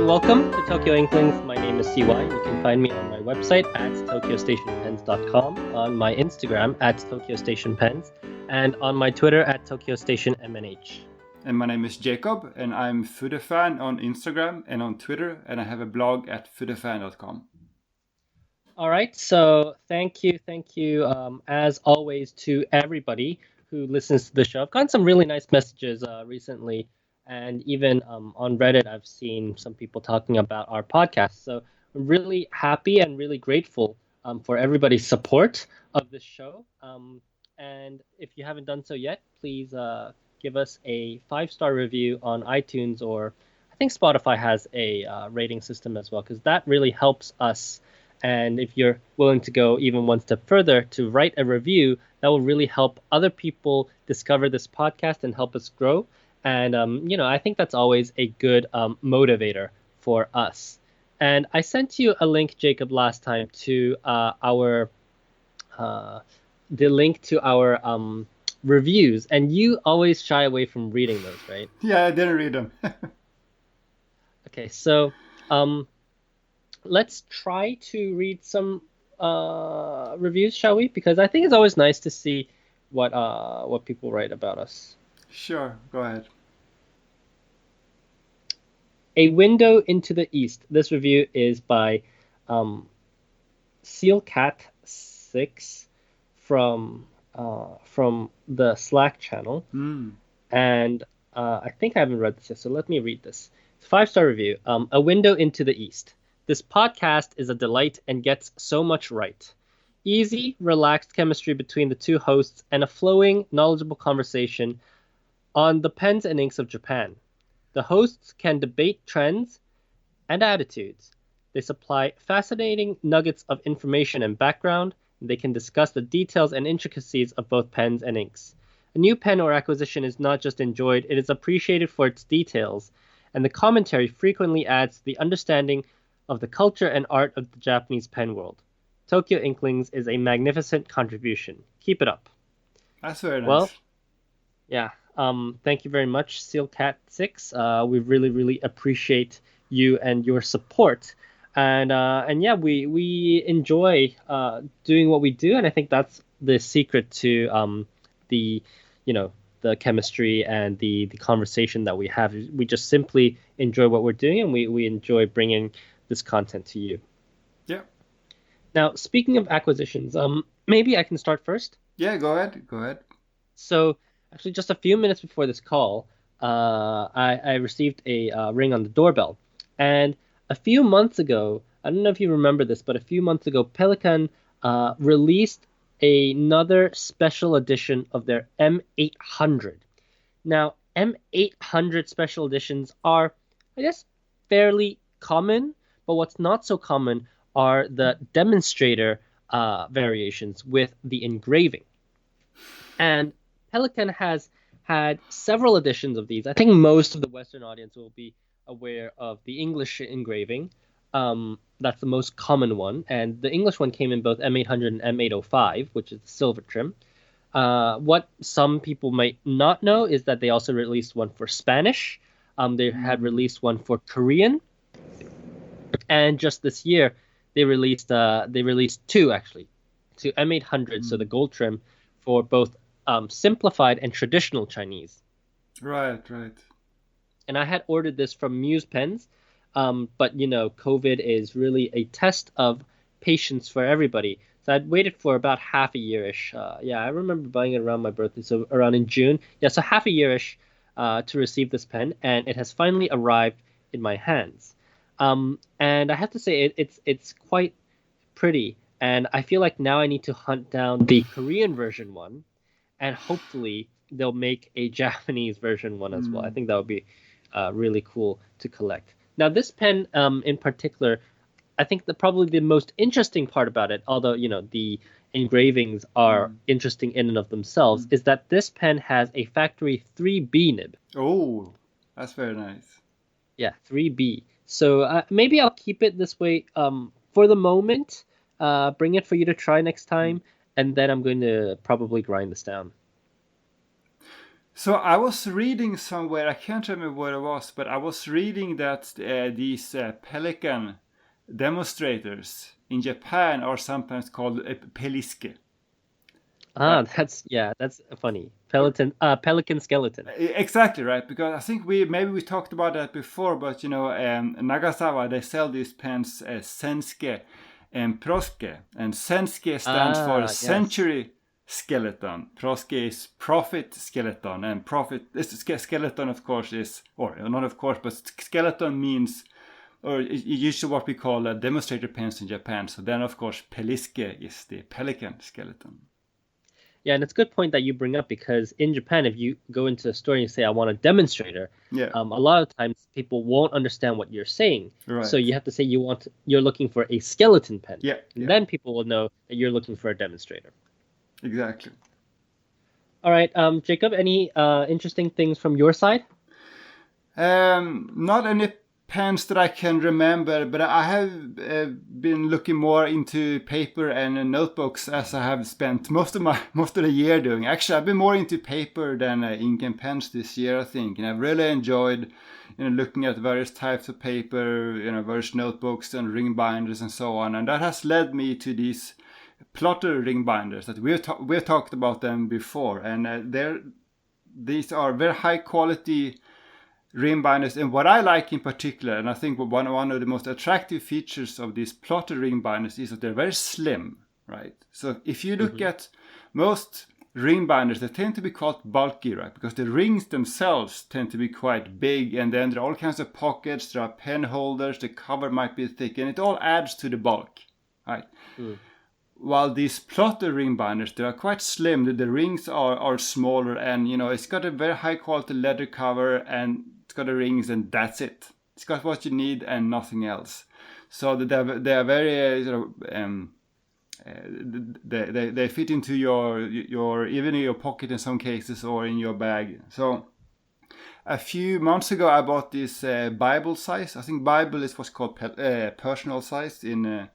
welcome to Tokyo Inklings. My name is CY. You can find me on my website at tokyostationpens.com, on my Instagram at tokyostationpens, and on my Twitter at tokyostationmnh. And my name is Jacob, and I'm Foodafan on Instagram and on Twitter, and I have a blog at foodafan.com. All right, so thank you, as always, to everybody who listens to the show. I've gotten some really nice messages recently, and even on Reddit, I've seen some people talking about our podcast. So I'm really happy and really grateful for everybody's support of this show. And if you haven't done so yet, please give us a 5-star review on iTunes, or I think Spotify has a rating system as well, because that really helps us. And if you're willing to go even one step further to write a review, that will really help other people discover this podcast and help us grow. And, I think that's always a good motivator for us. And I sent you a link, Jacob, last time to the link to our reviews. And you always shy away from reading those, right? Yeah, I didn't read them. Okay, so let's try to read some reviews, shall we? Because I think it's always nice to see what people write about us. Sure, go ahead. A Window into the East. This review is by SealCat6 from the Slack channel. And I think I haven't read this yet, so let me read this. It's a 5-star review. A Window into the East. This podcast is a delight and gets so much right. Easy, relaxed chemistry between the two hosts and a flowing, knowledgeable conversation on the pens and inks of Japan. The hosts can debate trends and attitudes. They supply fascinating nuggets of information and background. They can discuss the details and intricacies of both pens and inks. A new pen or acquisition is not just enjoyed, it is appreciated for its details, and the commentary frequently adds to the understanding of the culture and art of the Japanese pen world. Tokyo Inklings is a magnificent contribution. Keep it up. That's very nice. Well, yeah. Thank you very much, SealCat6. We really, really appreciate you and your support. And yeah, we enjoy doing what we do, and I think that's the secret to the chemistry and the conversation that we have. We just simply enjoy what we're doing, and we enjoy bringing this content to you. Yeah. Now, speaking of acquisitions, maybe I can start first. Yeah, go ahead. So, actually, just a few minutes before this call, I received a ring on the doorbell. And a few months ago, I don't know if you remember this, but a few months ago, Pelican released another special edition of their M800. Now, M800 special editions are, I guess, fairly common, but what's not so common are the demonstrator variations with the engraving. And Pelican has had several editions of these. I think most of the Western audience will be aware of the English engraving. That's the most common one. And the English one came in both M800 and M805, which is the silver trim. What some people might not know is that they also released one for Spanish. They had released one for Korean. And just this year, they released two M800, so the gold trim, for both simplified and traditional Chinese. Right. And I had ordered this from Muse Pens, but COVID is really a test of patience for everybody. So I'd waited for about half a year-ish. I remember buying it around my birthday, so around in June. Yeah, so half a year-ish to receive this pen, and it has finally arrived in my hands. And I have to say it's quite pretty, and I feel like now I need to hunt down the Korean version one, and hopefully they'll make a Japanese version one as well. I think that would be really cool to collect. Now, this pen in particular, I think probably the most interesting part about it, although the engravings are interesting in and of themselves, is that this pen has a factory 3B nib. Oh, that's very nice. Yeah, 3B. So maybe I'll keep it this way for the moment, bring it for you to try next time, and then I'm going to probably grind this down. So I was reading somewhere, I can't remember where it was, but I was reading that these pelican demonstrators in Japan are sometimes called peliske. Right? That's funny. Pelican skeleton. Exactly right, because I think we talked about that before, but Nagasawa, they sell these pens as Sensuke and Proske, and Sensuke stands for Yes. century skeleton. Proske is profit skeleton, and skeleton, of course, is, or not of course, but skeleton means, or usually what we call demonstrator pens in Japan. So then, of course, Peliske is the pelican skeleton. Yeah, and it's a good point that you bring up because in Japan, if you go into a store and you say, I want a demonstrator, Yeah, a lot of times people won't understand what you're saying. So right. you have to say you're looking for a skeleton pen. Yeah, And yeah, then people will know that you're looking for a demonstrator. exactly. All right, Jacob, any interesting things from your side? Not any pens that I can remember, but I have been looking more into paper and notebooks as I have spent most of the year doing. Actually, I've been more into paper than ink and pens this year, I think, and I've really enjoyed, looking at various types of paper, various notebooks and ring binders and so on, and that has led me to these plotter ring binders that we've talked about them before, and these are very high quality ring binders. And what I like in particular, and I think one of the most attractive features of these plotter ring binders is that they're very slim, right? So if you look Hmm. at most ring binders, they tend to be quite bulky, right? Because the rings themselves tend to be quite big, and then there are all kinds of pockets, there are pen holders, the cover might be thick, and it all adds to the bulk, right? Mm. While these plotter ring binders, they are quite slim. The rings are smaller, and it's got a very high quality leather cover, and it's got the rings, and that's it. It's got what you need and nothing else. So they are very they fit into your even in your pocket in some cases, or in your bag. So a few months ago, I bought this Bible size. I think Bible is what's called personal size in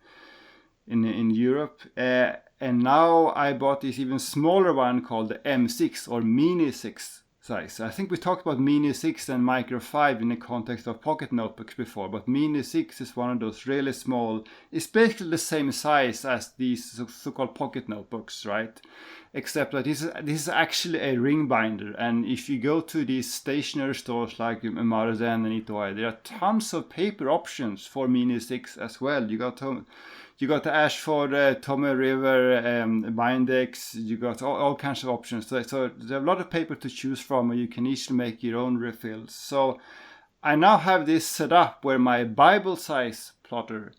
Europe. And now I bought this even smaller one called the M6 or Mini 6 size. I think we talked about Mini 6 and Micro 5 in the context of pocket notebooks before, but Mini 6 is one of those really small. It's basically the same size as these so-called pocket notebooks, right? Except that this is actually a ring binder, and if you go to these stationery stores like Maruzen and Itoei, there are tons of paper options for Mini 6 as well. You got the Ashford, Tommy River, Bindex. You got all kinds of options. So there's a lot of paper to choose from, and you can easily make your own refills. So I now have this set up where my Bible size plotter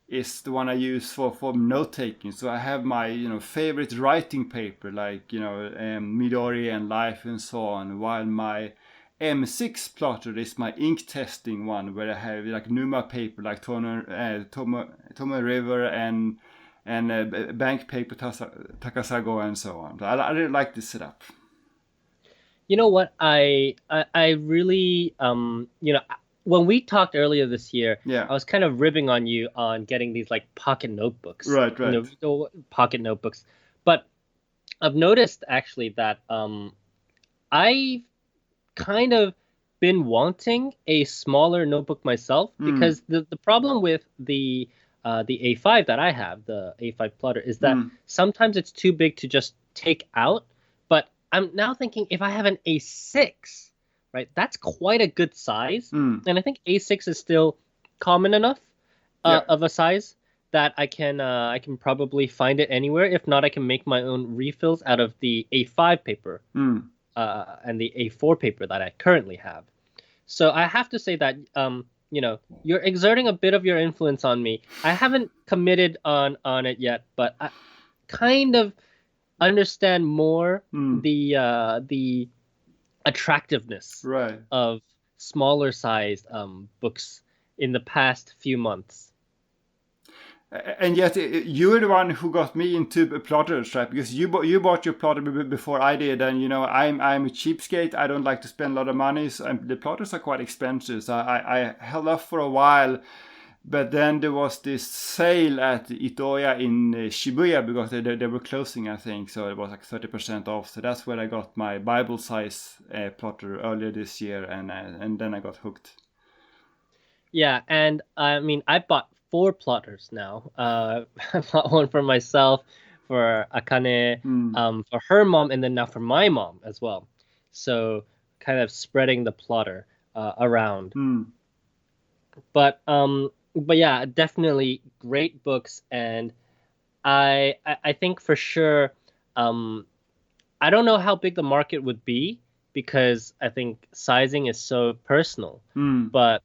is the one I use for note taking. So I have my favorite writing paper like Midori and Life and so on, while my M6 plotter is my ink testing one, where I have like Numa paper like Tomo River and bank paper Takasago and so on. So I really like this setup. You know what? I really when we talked earlier this year, Yeah. I was kind of ribbing on you on getting these like pocket notebooks, Right. Right. pocket notebooks. But I've noticed actually that I've kind of been wanting a smaller notebook myself Mm. because the problem with the A5 that I have, the A5 plotter, is that Mm. sometimes it's too big to just take out. But I'm now thinking if I have an A6, right, that's quite a good size. Mm. And I think A6 is still common enough Yeah. of a size that I can probably find it anywhere. If not, I can make my own refills out of the A5 paper Mm. and the A4 paper that I currently have. So I have to say that you're exerting a bit of your influence on me. I haven't committed on it yet, but I kind of understand more Mm. the attractiveness Right. of smaller sized books in the past few months. And yet, you were the one who got me into plotters, right? Because you bought your plotter before I did, and I'm a cheapskate. I don't like to spend a lot of money. So the plotters are quite expensive. So I held off for a while But then there was this sale at Itoya in Shibuya because they were closing, I think. So it was like 30% off. So that's where I got my Bible size plotter earlier this year, and then I got hooked. Yeah, and I mean, I bought 4 plotters now. I bought one for myself, for Akane, for her mom, and then now for my mom as well. So kind of spreading the plotter around. But yeah, definitely great books, and I think for sure, I don't know how big the market would be because I think sizing is so personal. But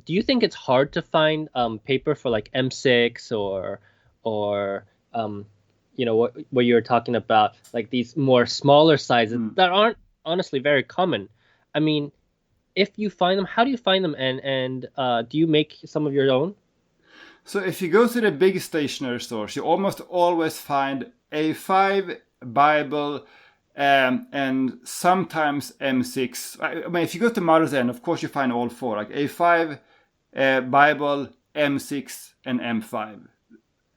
do you think it's hard to find paper for like M6 or what you were talking about, like these more smaller sizes that aren't honestly very common? I mean, if you find them, how do you find them, and do you make some of your own? So if you go to the big stationery stores, you almost always find A5, Bible, and sometimes M6. I mean, if you go to Mother's End, of course you find all four, like A5, Bible, M6, and M5.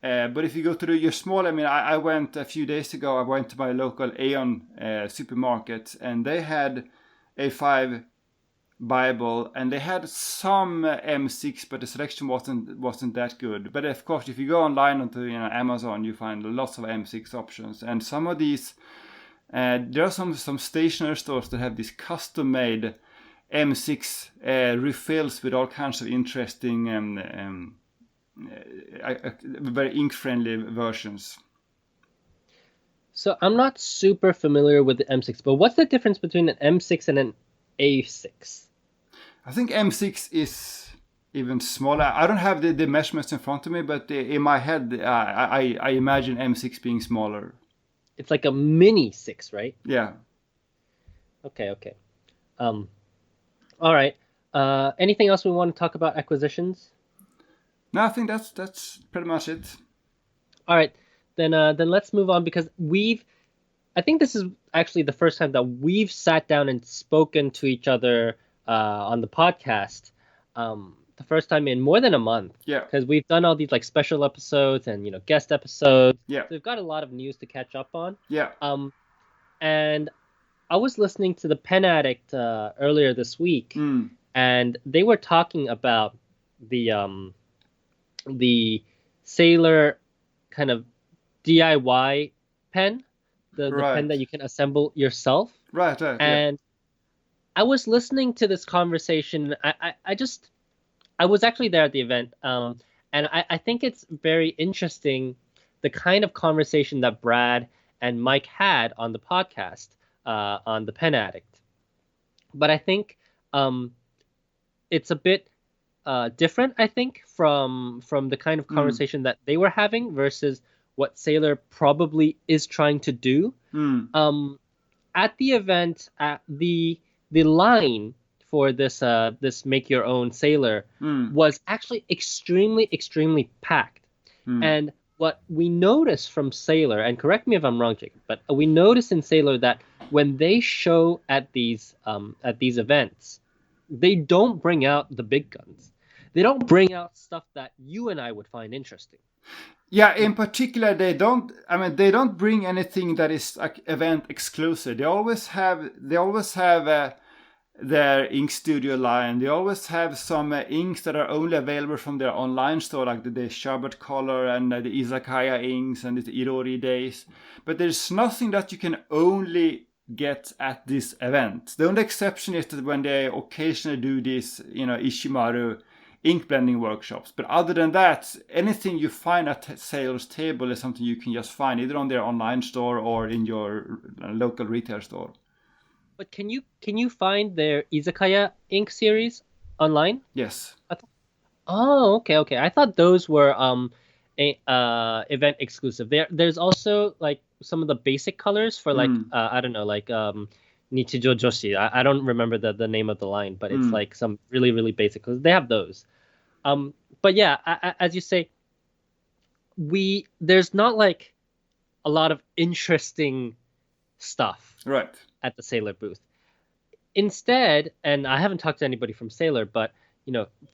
But if you go to your small, I mean, I went a few days ago, I went to my local Aeon supermarket, and they had A5, Bible, and they had some M6, but the selection wasn't that good. But of course, if you go online onto Amazon, you find lots of M6 options, and some of these there are some stationery stores that have these custom-made M6 refills with all kinds of interesting very ink-friendly versions. So I'm not super familiar with the M6, but what's the difference between an M6 and an A6? I think M6 is even smaller. I don't have the measurements in front of me, but in my head, I imagine M6 being smaller. It's like a mini 6, right? Yeah. Okay. All right. Anything else we want to talk about acquisitions? No, I think that's pretty much it. All right. Then let's move on because I think this is actually the first time that we've sat down and spoken to each other on the podcast. The first time in more than a month. Yeah. Because we've done all these like special episodes and guest episodes. Yeah. So we've got a lot of news to catch up on. Yeah. And I was listening to the Pen Addict earlier this week, and they were talking about the Sailor kind of DIY pen, the pen that you can assemble yourself. Right. And I was listening to this conversation. I was actually there at the event, and I think it's very interesting the kind of conversation that Brad and Mike had on the podcast on the Pen Addict. But I think it's a bit different, I think, from the kind of conversation that they were having versus what Sailor probably is trying to do. At the event, the line for this make your own Sailor was actually extremely packed. And what we noticed from Sailor, and correct me if I'm wrong, Jacob, but we noticed in Sailor that when they show at these events, they don't bring out the big guns. They don't bring out stuff that you and I would find interesting. Yeah, in particular, they don't bring anything that is like event exclusive. They always have their ink studio line. They always have some inks that are only available from their online store, like the Sherbet Color and the Izakaya inks and the Irori Days. But there's nothing that you can only get at this event. The only exception is that when they occasionally do these, Ishimaru ink blending workshops. But other than that, anything you find at Sailor's table is something you can just find either on their online store or in your local retail store. But can you find their Izakaya ink series online? Yes. Oh, okay. I thought those were event exclusive. There's also like some of the basic colors for like I don't know, like Nichijo Joshi. I don't remember the name of the line, but it's like some really basic colors. They have those. But yeah, as you say, there's not like a lot of interesting stuff right at the Sailor booth. Instead, and I haven't talked to anybody from Sailor, but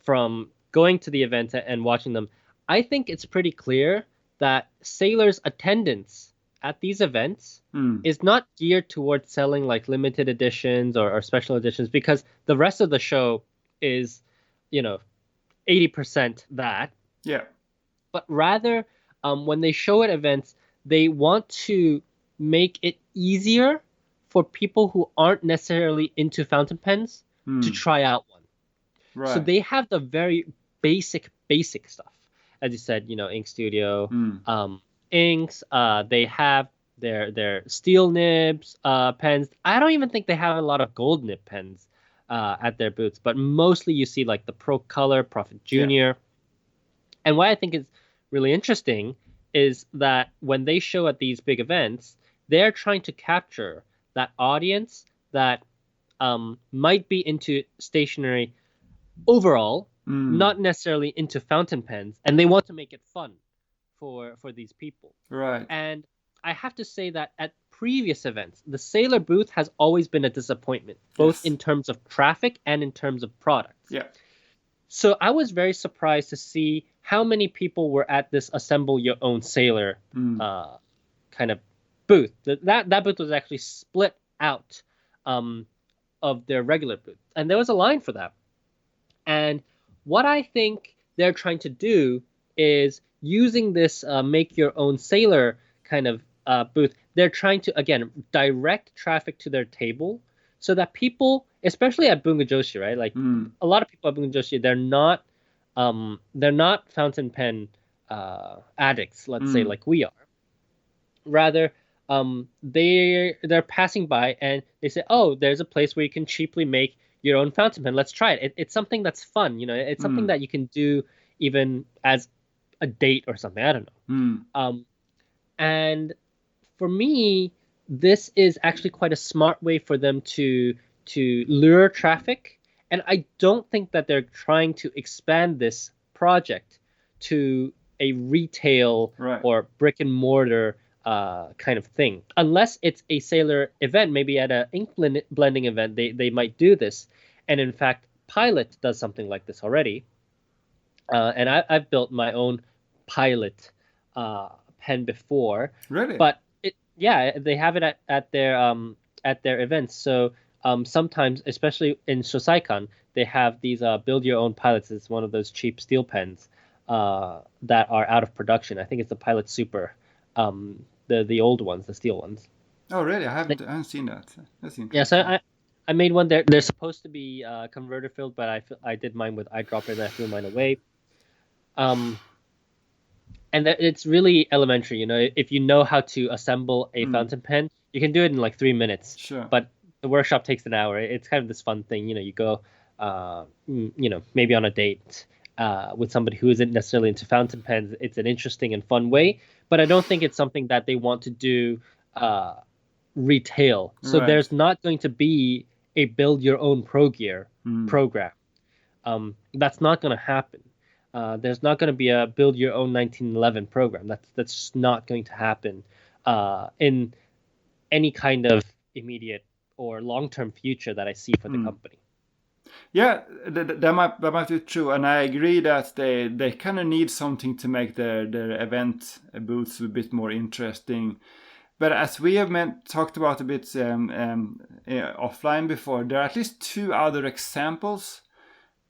from going to the events and watching them, I think it's pretty clear that Sailor's attendance at these events is not geared towards selling like limited editions or special editions, because the rest of the show is, 80% that. Yeah. But rather, when they show at events, they want to make it easier for people who aren't necessarily into fountain pens to try out one. Right. So they have the very basic stuff. As you said, ink studio, inks. They have their steel nibs, pens. I don't even think they have a lot of gold nib pens at their booths, but mostly you see like the Pro Color, Prophet Junior. And what I think is really interesting is that when they show at these big events, they're trying to capture that audience that might be into stationery overall, not necessarily into fountain pens, and they want to make it fun for these people. Right. And I have to say that at previous events, the Sailor booth has always been a disappointment, both in terms of traffic and in terms of products. Yeah. So I was very surprised to see how many people were at this Assemble Your Own Sailor kind of booth. That booth was actually split out of their regular booth, and there was a line for that. And what I think they're trying to do is using this make your own sailor kind of booth. They're trying to, again, direct traffic to their table so that people, especially at Bungajoshi, right? Like a lot of people at Bungajoshi, they're not fountain pen addicts, let's say, like we are. Rather, they're passing by and they say, oh, there's a place where you can cheaply make your own fountain pen. Let's try it. It's something that's fun. It's something that you can do even as a date or something. I don't know. And for me, this is actually quite a smart way for them to lure traffic. And I don't think that they're trying to expand this project to a retail or brick and mortar kind of thing. Unless it's a Sailor event, maybe at an ink blending event, they might do this. And in fact, Pilot does something like this already. And I've built my own Pilot pen before. Really? But they have it at their events. So sometimes, especially in Shosaikan, they have these build your own Pilots. It's one of those cheap steel pens that are out of production. I think it's the Pilot Super. The old ones, the steel ones. Oh, really? I haven't seen that. That's interesting. Yeah, so I made one. They're supposed to be converter filled, but I did mine with eyedropper and I threw mine away. And it's really elementary. If you know how to assemble a fountain pen, you can do it in like 3 minutes. Sure. But the workshop takes an hour. It's kind of this fun thing. You go, maybe on a date with somebody who isn't necessarily into fountain pens. It's an interesting and fun way. But I don't think it's something that they want to do retail. So there's not going to be a build your own Pro Gear program. That's not going to happen. There's not going to be a build your own 1911 program. That's just not going to happen in any kind of immediate or long-term future that I see for the company. Yeah, that might be true, and I agree that they kind of need something to make their event booths a bit more interesting. But as we have talked about a bit offline before, there are at least 2 other examples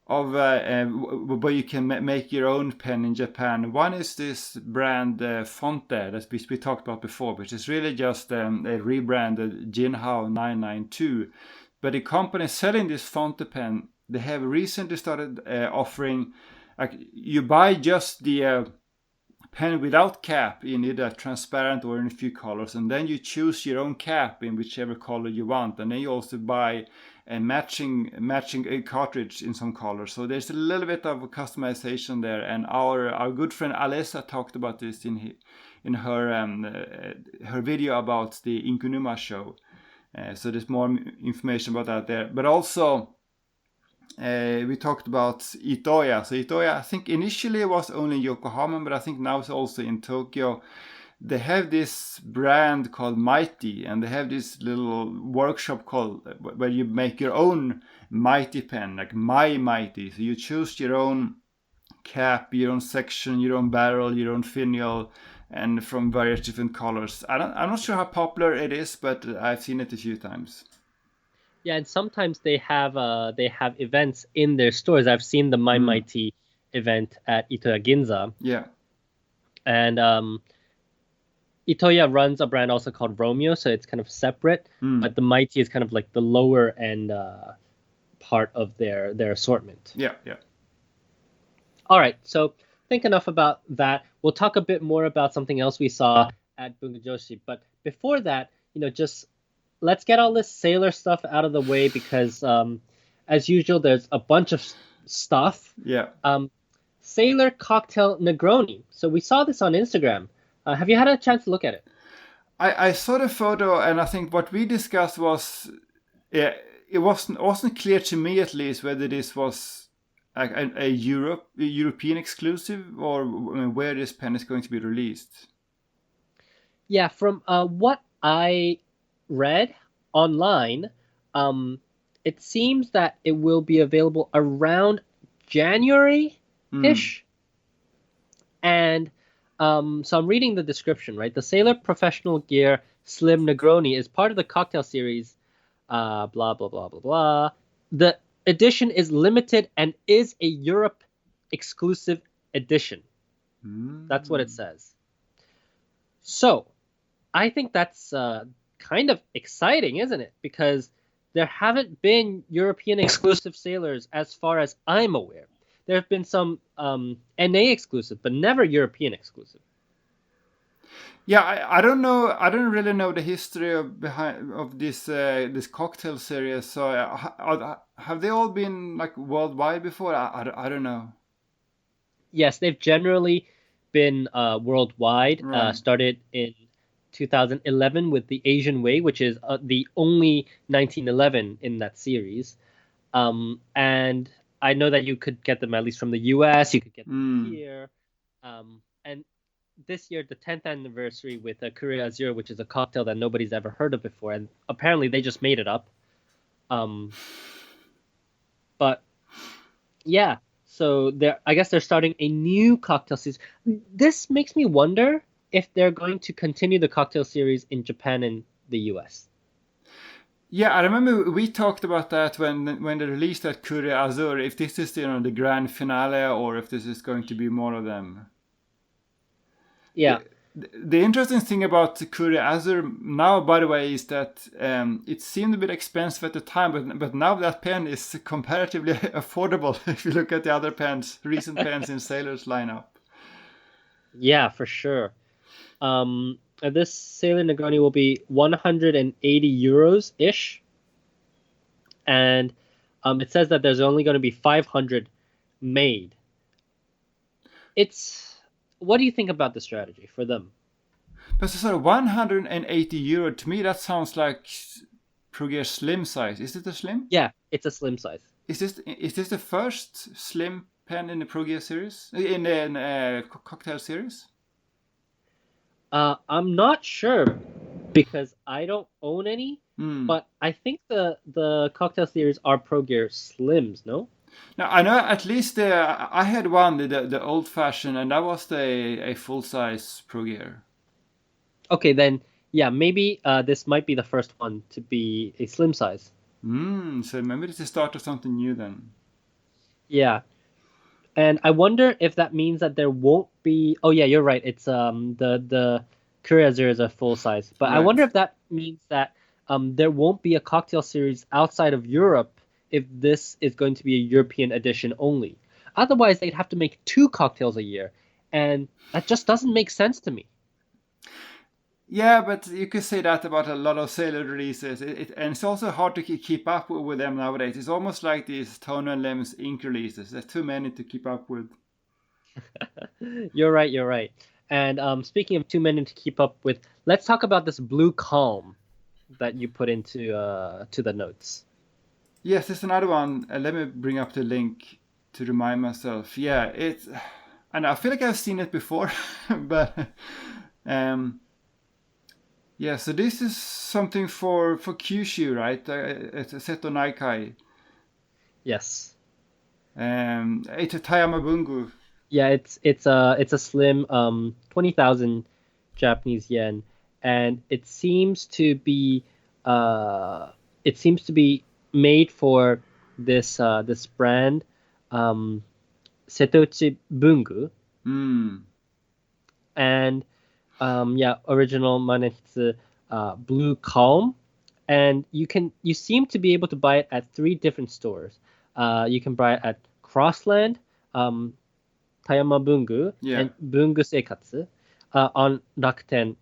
of where you can make your own pen in Japan. One is this brand Fonte that we talked about before, which is really just a rebranded Jinhao 992. But the company selling this Fonte pen, they have recently started offering, you buy just the pen without cap in either transparent or in a few colors, and then you choose your own cap in whichever color you want, and then you also buy a matching a cartridge in some colors. So there's a little bit of customization there, and our good friend Alessa talked about this in her video about the Inkunuma show. So there's more information about that there. But also, we talked about Itoya. So Itoya, I think initially was only in Yokohama, but I think now it's also in Tokyo. They have this brand called Mighty, and they have this little workshop called where you make your own Mighty pen, like My Mighty. So you choose your own cap, your own section, your own barrel, your own finial, and from various different colors. I'm not sure how popular it is, but I've seen it a few times. Yeah, and sometimes they have events in their stores. I've seen the My Mighty event at Itoya Ginza. Yeah. And Itoya runs a brand also called Romeo, so it's kind of separate. But the Mighty is kind of like the lower end part of their assortment. Yeah, yeah. All right, so I think enough about that. We'll talk a bit more about something else we saw at Bungajoshi. But before that, just let's get all this sailor stuff out of the way because, as usual, there's a bunch of stuff. Yeah. Sailor cocktail Negroni. So we saw this on Instagram. Have you had a chance to look at it? I saw the photo, and I think what we discussed was, it wasn't clear to me at least whether this was a European exclusive or where this pen is going to be released. Yeah, from what I read online, it seems that it will be available around January-ish. And so I'm reading the description, right? The Sailor Professional Gear Slim Negroni is part of the cocktail series, blah, blah, blah, blah, blah. The edition is limited and is a Europe exclusive edition. That's what it says. So I think that's kind of exciting, isn't it? Because there haven't been European exclusive sailors as far as I'm aware. There have been some NA exclusive, but never European exclusive. Yeah, I don't know. I don't really know the history of this cocktail series. So have they all been like worldwide before? I don't know. Yes, they've generally been worldwide. Right. Started in 2011 with the Asian Way, which is the only 1911 in that series. And I know that you could get them at least from the US, you could get them here. And this year, the 10th anniversary with Korea Azure, which is a cocktail that nobody's ever heard of before. And apparently they just made it up. But yeah, so I guess they're starting a new cocktail series. This makes me wonder if they're going to continue the cocktail series in Japan and the US. Yeah, I remember we talked about that when they released that Korea Azure. If this is the grand finale or if this is going to be more of them. Yeah. The interesting thing about Korea Azure now, by the way, is that it seemed a bit expensive at the time, but now that pen is comparatively affordable if you look at the other pens, recent pens in Sailor's lineup. Yeah, for sure. This Sailor Negroni will be 180 euros ish, and it says that there's only going to be 500 made. What do you think about the strategy for them? But so 180 euro, to me that sounds like Pro slim size. Is it a slim? Yeah, it's a slim size. Is this the first slim pen in the Pro series, in the cocktail series? I'm not sure because I don't own any, but I think the cocktail series are Pro Gear Slims, no? Now I know at least I had one, the old fashioned, and that was a full size Pro Gear. Okay, then yeah, maybe this might be the first one to be a slim size. So maybe it's the start of something new then. Yeah. And I wonder if that means that there won't be. Oh yeah, you're right. It's the Korea Azure is a full size, but Right. I wonder if that means that there won't be a cocktail series outside of Europe if this is going to be a European edition only. Otherwise, they'd have to make 2 cocktails a year, and that just doesn't make sense to me. Yeah, but you could say that about a lot of Sailor releases, and it's also hard to keep up with them nowadays. It's almost like these Tono and Lem's ink releases. There's too many to keep up with. You're right. And speaking of too many to keep up with, let's talk about this Blue Calm that you put into to the notes. Yes, there's another one. Let me bring up the link to remind myself. Yeah, and I feel like I've seen it before, but yeah. So this is something for Kyushu, right? It's a Seto Naikai. Yes. It's a Tayama Bungu. Yeah, it's a slim 20,000 Japanese yen, and uh it seems to be made for this brand um Setouchi Bungu, Hmm. and yeah, original Manehitsu Blue Calm, and you seem to be able to buy it at three different stores. You can buy it at Crossland, um, Tayama Bungu, Yeah. and Bungu Seikatsu on Rakuten.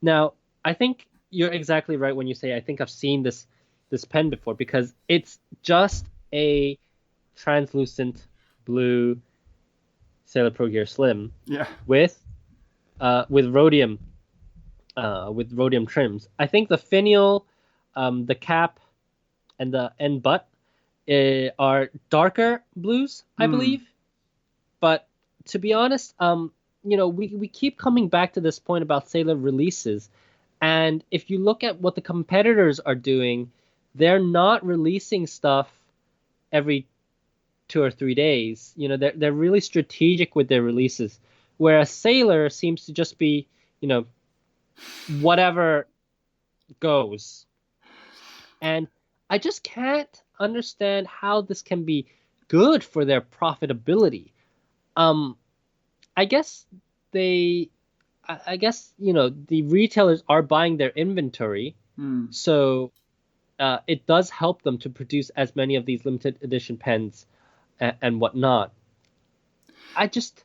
Now, I think you're exactly right when you say I think I've seen this pen before because it's just a translucent blue Sailor Pro Gear Slim Yeah. with with rhodium trims. I think the finial, the cap, and the end butt are darker blues, I Hmm. believe. But to be honest, we keep coming back to this point about Sailor releases, and if you look at what the competitors are doing, they're not releasing stuff every 2 or 3 days. They're really strategic with their releases, whereas Sailor seems to just be, whatever goes. And I just can't understand how this can be good for their profitability. Um, I guess they, I guess, the retailers are buying their inventory, Hmm. so it does help them to produce as many of these limited edition pens and whatnot. I just,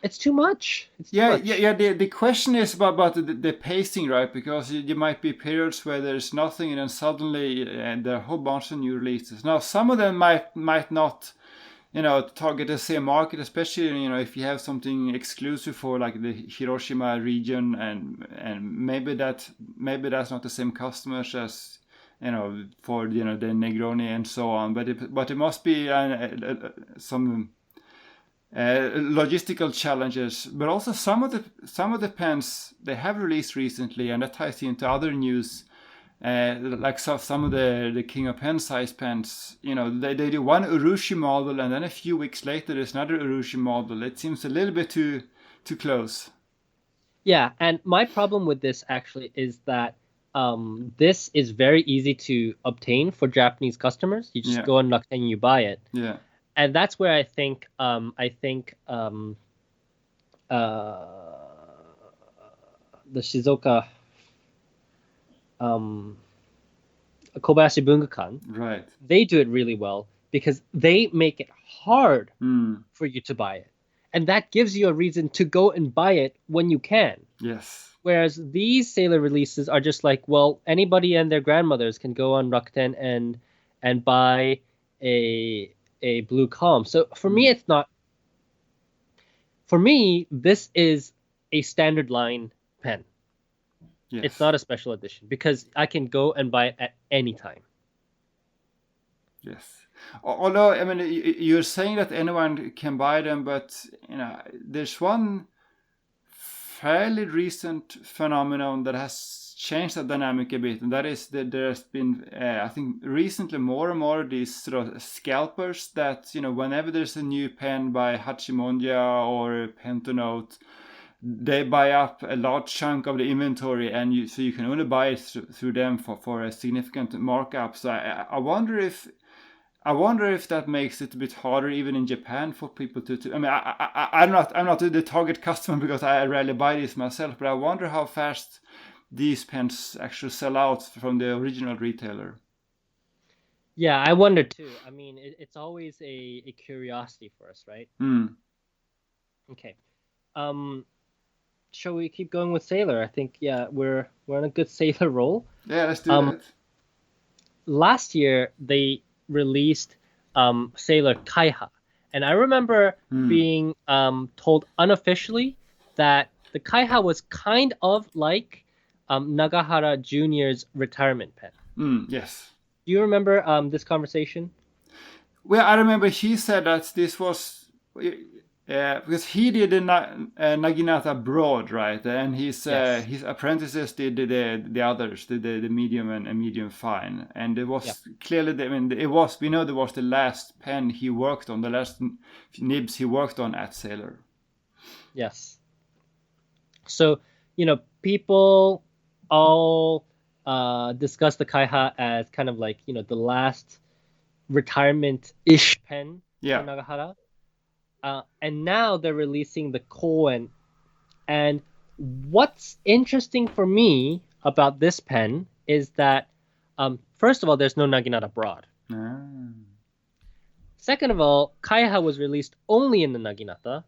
it's too much. It's too Yeah, yeah, much. yeah. The question is about the pacing, right? Because there might be periods where there's nothing, and then suddenly there are a whole bunch of new releases. Now, some of them might not, target the same market, especially if you have something exclusive for like the Hiroshima region, and maybe that's not the same customers as for the Negroni and so on. But it must be some logistical challenges, but also some of the pens they have released recently, and that ties into other news. Like some of the King of Pen size pens, they do one Urushi model, and then a few weeks later there's another Urushi model. It seems a little bit too close. Yeah, and my problem with this actually is that this is very easy to obtain for Japanese customers. You just Yeah, go on Rakuten and you buy it. yeah, And that's where I think uh the Shizuoka um Kobayashi Bungakan, right. they do it really well because they make it hard Hmm. for you to buy it. And that gives you a reason to go and buy it when you can. Yes. Whereas these Sailor releases are just like, well, anybody and their grandmothers can go on Rakuten and buy a a blue calm. So for me, Hmm. it's not. For me, this is a standard line pen. It's Yes. not a special edition because I can go and buy it at any time. Yes. Although I mean, you're saying that anyone can buy them, but there's one fairly recent phenomenon that has changed the dynamic a bit, and that is that there's been, I think, recently more and more these sort of scalpers that whenever there's a new pen by Hachimonja or Pentonote, they buy up a large chunk of the inventory, and so you can only buy it through them for a significant markup. So I wonder if that makes it a bit harder even in Japan for people to I mean, I'm not the target customer because I rarely buy these myself, but I wonder how fast these pens actually sell out from the original retailer. Yeah, I wonder too. I mean, it's always a curiosity for us, right? Hmm. Okay. Um, shall we keep going with Sailor? I think yeah, we're on a good Sailor roll. Yeah, let's do Um, that. last year they released Sailor Kaiha, and I remember Hmm. being told unofficially that the Kaiha was kind of like Nagahara Jr.'s retirement pen. Hmm. Yes. Do you remember this conversation? Well, I remember he said that this was because he did the Naginata broad, right? And Yes. his apprentices did the others, the medium and medium fine. And it Yeah. was clearly, I mean, it was, we know there was the last pen he worked on, the last nibs he worked on at Sailor. Yes. So, people all discuss the Kaiha as kind of like, the last retirement-ish pen for Yeah. Nagahara. And now they're releasing the Koen. And what's interesting for me about this pen is that, first of all, there's no Naginata broad. Ah. Second of all, Kaiha was released only in the Naginata,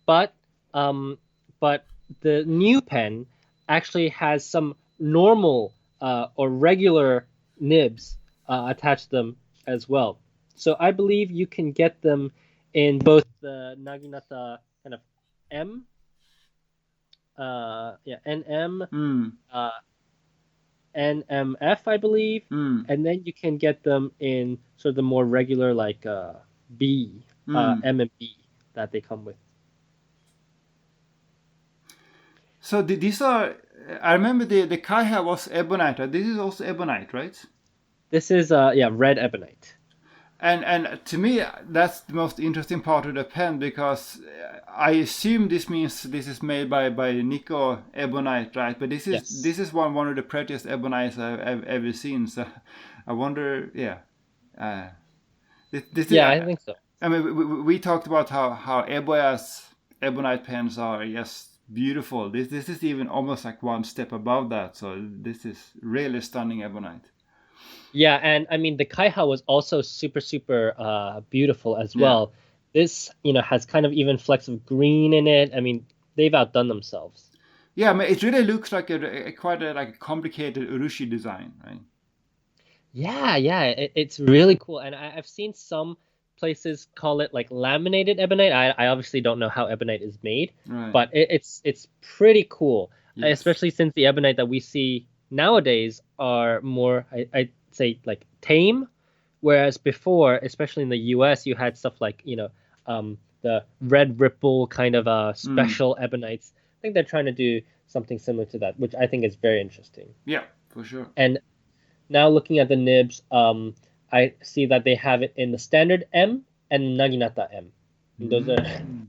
but um, but the new pen actually has some normal or regular nibs attached to them as well. So I believe you can get them in both the Naginata kind of M, NM, Mm. uh, NMF, I believe, Mm. and then you can get them in sort of the more regular like B, Mm. M and B that they come with. So these are, I remember the Kaiha was ebonite. Right? This is also ebonite, right? This is red ebonite. And to me, that's the most interesting part of the pen, because I assume this means this is made by Nico ebonite, right? But Yes. this is one of the prettiest ebonites I've ever seen. So I wonder, yeah. This is, Yeah, I think so. I mean, we talked about how Eboya's ebonite pens are just beautiful. This is even almost like one step above that. So this is really stunning ebonite. Yeah, and I mean the Kaiha was also super super beautiful as Yeah. well. This, has kind of even flecks of green in it. I mean, they've outdone themselves. Yeah, I mean, it really looks like quite a like a complicated urushi design, right? Yeah, yeah, it's really cool. And I've seen some places call it like laminated ebonite. I obviously don't know how ebonite is made, Right. but it's pretty cool, Yes. especially since the ebonite that we see nowadays are more, I'd say, like tame, whereas before, especially in the US, you had stuff like, the red ripple kind of Mm. special ebonites. I think they're trying to do something similar to that, which I think is very interesting. Yeah, for sure. And now looking at the nibs, I see that they have it in the standard M and Naginata M. And those are, Mm.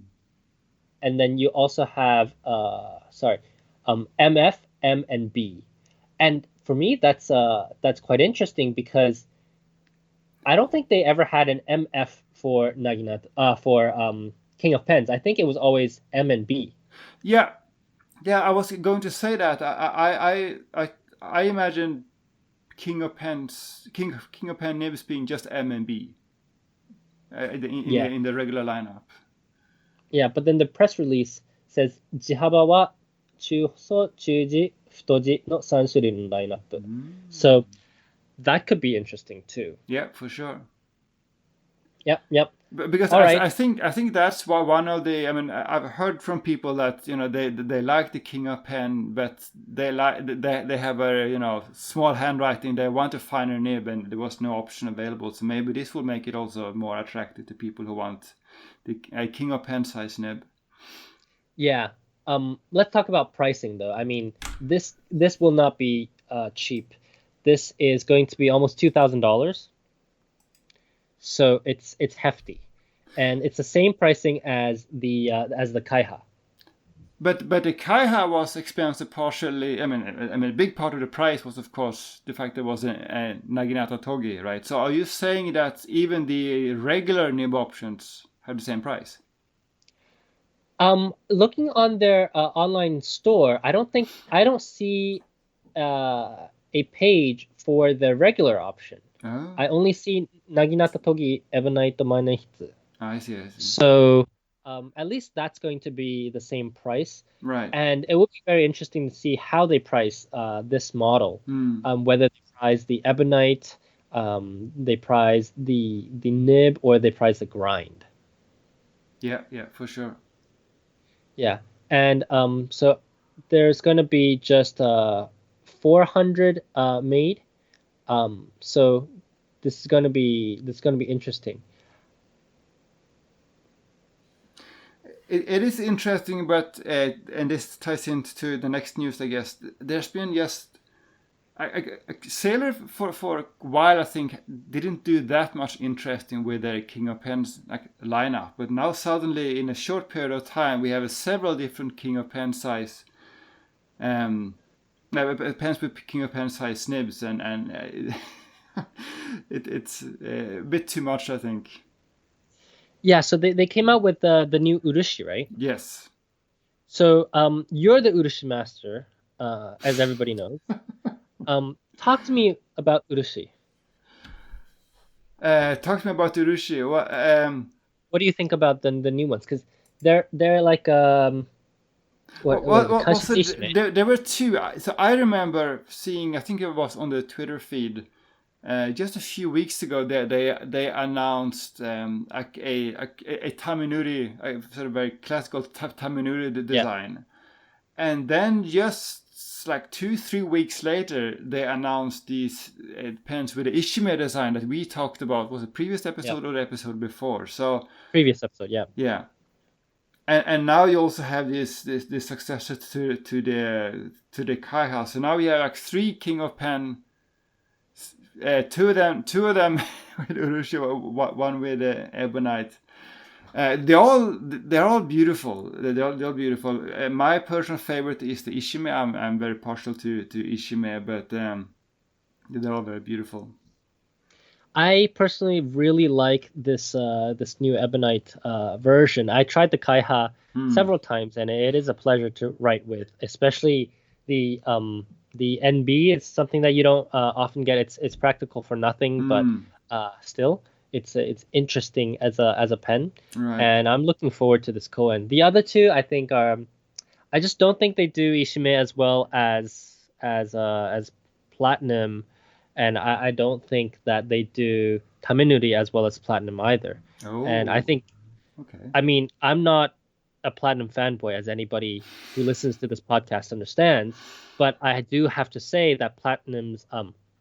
and then you also have MF, M, and B. And for me, that's quite interesting because I don't think they ever had an MF for Naginata for King of Pens. I think it was always M and B. Yeah, yeah. I was going to say that. I imagine King of Pen nibs being just M and B Yeah, in the regular lineup. yeah. But then the press release says 字幅は中細、中字、太字の3種類のラインナップ. So that could be interesting too. Yeah, for sure. Yep, yep. Because All right. I think that's why one of the, I mean, I've heard from people that they like the King of Pen, but they have a small handwriting. They want a finer nib, and there was no option available. So maybe this will make it also more attractive to people who want the King of Pen size nib. Yeah. Let's talk about pricing though. I mean, this will not be cheap. This is going to be almost $2,000. So it's hefty. And it's the same pricing as the Kaiha. But the Kaiha was expensive partially. I mean, a big part of the price was, of course, the fact there was a Naginata Togi, right? So are you saying that even the regular nib options have the same price? Looking on their online store, I don't see a page for the regular option. Oh, I only see Naginata Togi Ebonite Manehitsu. I see, I see. So at least that's going to be the same price. Right. And it will be very interesting to see how they price this model. Mm. Whether they price the Ebonite, they price the nib, or they price the grind. Yeah, yeah, for sure. Yeah. And so there's going to be just 400 made. So this is going to be interesting. it is interesting, but and this ties into the next news, I guess. There's been just Sailor for a while, I think, didn't do that much interesting with their King of Pens lineup, but now suddenly in a short period of time we have several different King of Pen size pens with King of Pen size nibs, and it's a bit too much, I think. Yeah, so they came out with the new urushi, right? Yes. So you're the urushi master, as everybody knows. Talk to me about urushi. Talk to me about Urushi. What do you think about the new ones? Because they're like what was it? Well, so Kanshishime. there were two. So I remember seeing, I think it was on the Twitter feed, just a few weeks ago. They announced a Taminuri, a sort of very classical Taminuri Yeah, design, and then just like 2-3 weeks later, they announced these pens with the Ishime design that we talked about. Was it previous yeah. episode or the episode before? So Previous episode, yeah. yeah. And now you also have this successor to the Kaiha. So now we have like 3 King of Pen, two of them with Urushi, one with Ebonite. They're all beautiful. They're all beautiful. My personal favorite is the Ishime. I'm very partial to Ishime, but they're all very beautiful. I personally really like this new Ebonite version. I tried the Kaiha several times, and it is a pleasure to write with, especially the NB. It's something that you don't often get. It's practical for nothing, but still, it's interesting as a pen, Right. and I'm looking forward to this Koen. The other two, I think, are I just don't think they do Ishime as well as Platinum, and I don't think that they do Taminuri as well as Platinum either. And I Oh, think, okay. I mean, I'm not a Platinum fanboy, as anybody who listens to this podcast understands, but I do have to say that Platinum's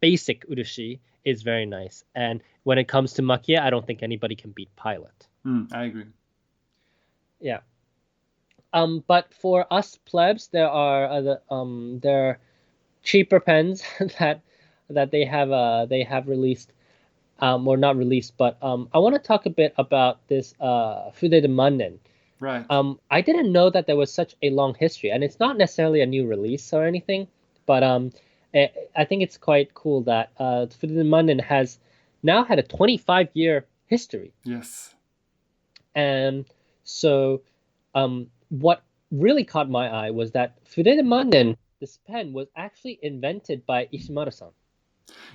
basic Urushi is very nice. And when it comes to Makia, I don't think anybody can beat Pilot. I agree. Yeah. But for us plebs, there are cheaper pens that they have released, or not released, but I want to talk a bit about this Fude de Mannen. Right. I didn't know that there was such a long history, and it's not necessarily a new release or anything, but I think it's quite cool that Fude de Mannen has now had a 25-year history. Yes. And so what really caught my eye was that Fude Mannen, this pen, was actually invented by Ishimaru-san.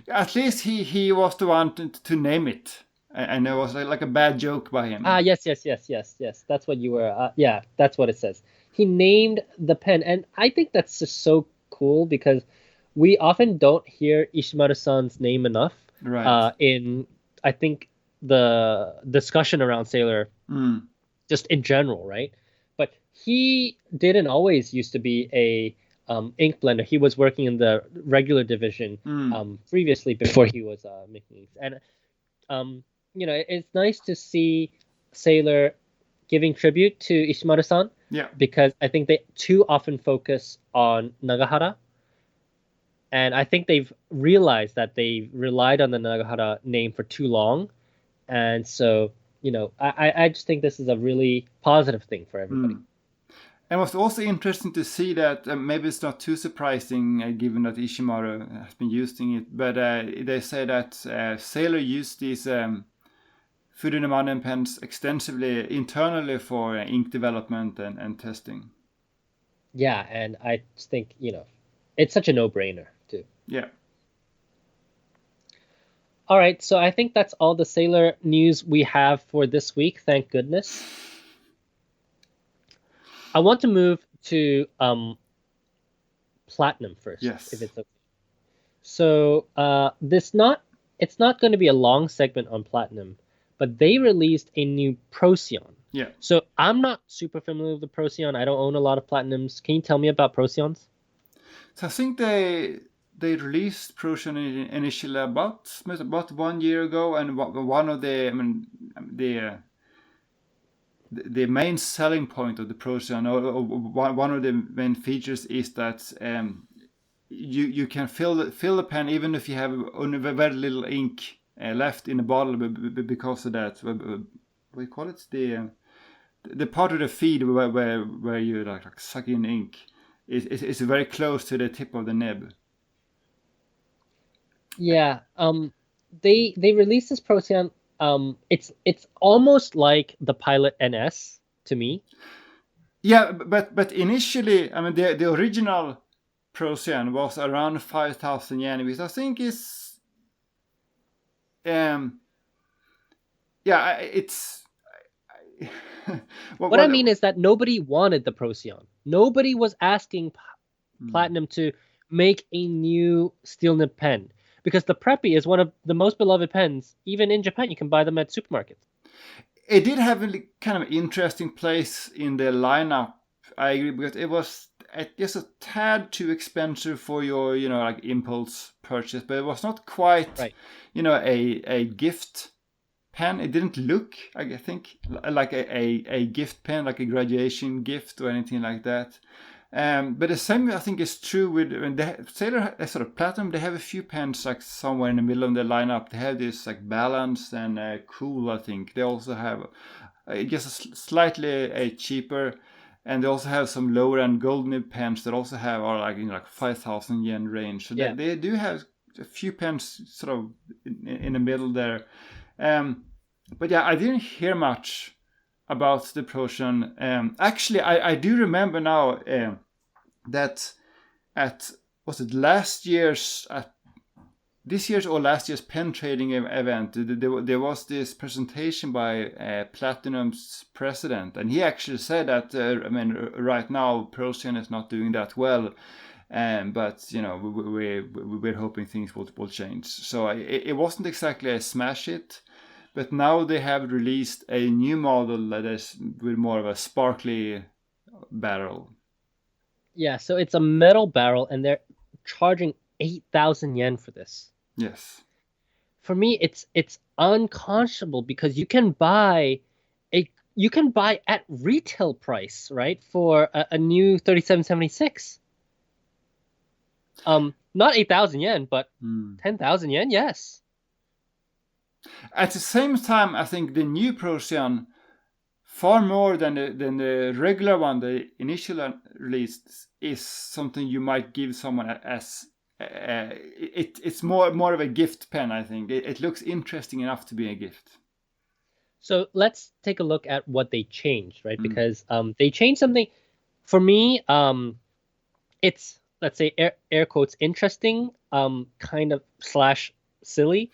At least he was the one to name it, and it was like a bad joke by him. Yes. That's what you were. Yeah, that's what it says. He named the pen, and I think that's just so cool because we often don't hear Ishimaru-san's name enough. Right. In I think the discussion around Sailor, just in general, right? But he didn't always used to be a ink blender. He was working in the regular division previously before he was making inks. And it's nice to see Sailor giving tribute to Ishimaru-san. Yeah. Because I think they too often focus on Nagahara. And I think they've realized that they relied on the Nagahara name for too long. And so, I just think this is a really positive thing for everybody. And it was also interesting to see that maybe it's not too surprising given that Ishimaru has been using it, but they say that Sailor used these Fude de Mannen pens extensively internally for ink development and testing. Yeah, and I just think, it's such a no-brainer too. Yeah. All right, so I think that's all the Sailor news we have for this week, thank goodness. I want to move to Platinum first, Yes. if it's okay. So it's not going to be a long segment on Platinum, but they released a new Procyon. Yeah. So I'm not super familiar with the Procyon. I don't own a lot of Platinums. Can you tell me about Procyons? So I think they released Procyon initially about 1 year ago, and one of the the main selling point of the Procyon, or one of the main features, is that you can fill the pen even if you have only very little ink left in the bottle because of that. What do you call it? The part of the feed where you like suck in ink is very close to the tip of the nib. Yeah. They released this Procyon. It's almost like the Pilot NS to me. Yeah, but initially, I mean, the original Procyon was around 5,000 yen, which I think is, yeah, it's. What I mean is that nobody wanted the Procyon. Nobody was asking Platinum to make a new steel nib pen because the Preppy is one of the most beloved pens. Even in Japan, you can buy them at supermarkets. It did have a kind of interesting place in the lineup. I agree, because it was just a tad too expensive for your, like impulse purchase, but it was not quite, Right. A gift pen. It didn't look, I think, like a gift pen, like a graduation gift or anything like that. But the same, I think, is true with Sailor, sort of Platinum. They have a few pens like somewhere in the middle of the lineup. They have this like Balance and Cool. I think they also have, I guess, slightly cheaper, and they also have some lower end gold nib pens that also are like in like 5,000 yen range. So they do have a few pens sort of in the middle there. But yeah, I didn't hear much about the Procyon. Actually, I do remember now that at, was it this year's or last year's pen trading event, there was this presentation by Platinum's president, and he actually said that I mean, right now Procyon is not doing that well, but we're hoping things will change. So it wasn't exactly a smash hit, but now they have released a new model that is with more of a sparkly barrel. Yeah, so it's a metal barrel, and they're charging 8,000 yen for this. Yes. For me, it's unconscionable because you can buy at retail price, right, for a new 3776. Not 8,000 yen, but 10,000 yen, yes. At the same time, I think the new Procyon, far more than the regular one, the initial release, is something you might give someone as it's more of a gift pen. I think it looks interesting enough to be a gift. So let's take a look at what they changed, right? Because they changed something. For me, it's, let's say, air quotes, interesting, kind of slash silly.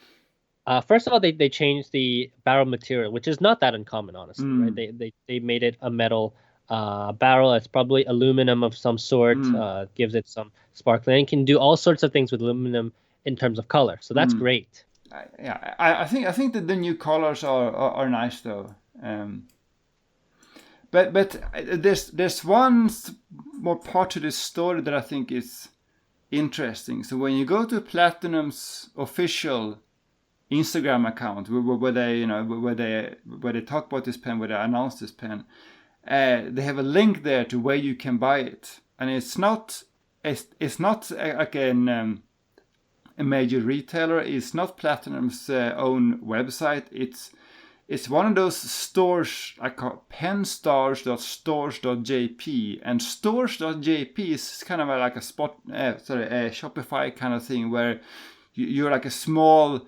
First of all, they changed the barrel material, which is not that uncommon, honestly, right? They made it a metal barrel. It's probably aluminum of some sort, gives it some sparkling, and can do all sorts of things with aluminum in terms of color. So that's great. I think that the new colors are nice though. But there's one more part to this story that I think is interesting. So when you go to Platinum's official Instagram account, where they talk about this pen, where they announce this pen, they have a link there to where you can buy it, and it's not like a major retailer. It's not Platinum's own website. It's one of those stores like penstars.stores.jp, and stores.jp is kind of like a Shopify kind of thing, where you're like a small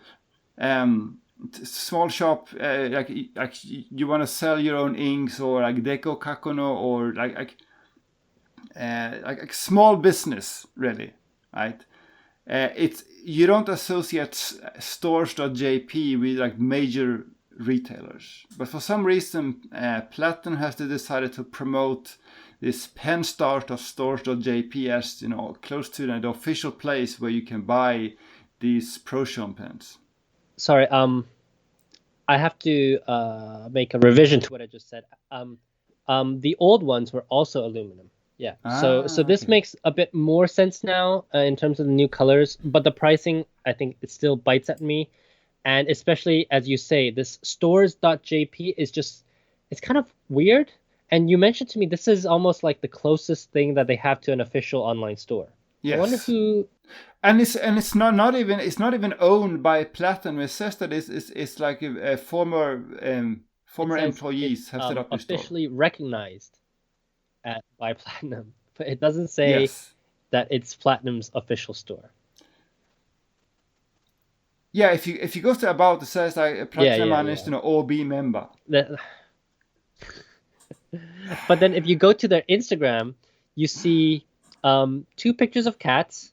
shop, like you want to sell your own inks, or like Deco Kakono, or like a small business, really, right? You don't associate stores.jp with like major retailers, but for some reason Platinum has decided to promote this penstars.stores.jp as close to the official place where you can buy these Procyon pens. Sorry, I have to make a revision to what I just said. The old ones were also aluminum. Yeah. So this makes a bit more sense now in terms of the new colors, but the pricing, I think, it still bites at me. And especially as you say, this stores.jp is just It's kind of weird. And you mentioned to me this is almost like the closest thing that they have to an official online store. I wonder Yes. who. And it's not even owned by Platinum. It says that it's like a former It former says employees it's have set up this store. officially recognized by Platinum, but it doesn't say Yes. that it's Platinum's official store. Yeah, if you go to about, it says like Yeah, Platinum yeah, managed, yeah. OB member. The- but then if you go to their Instagram, you see two pictures of cats,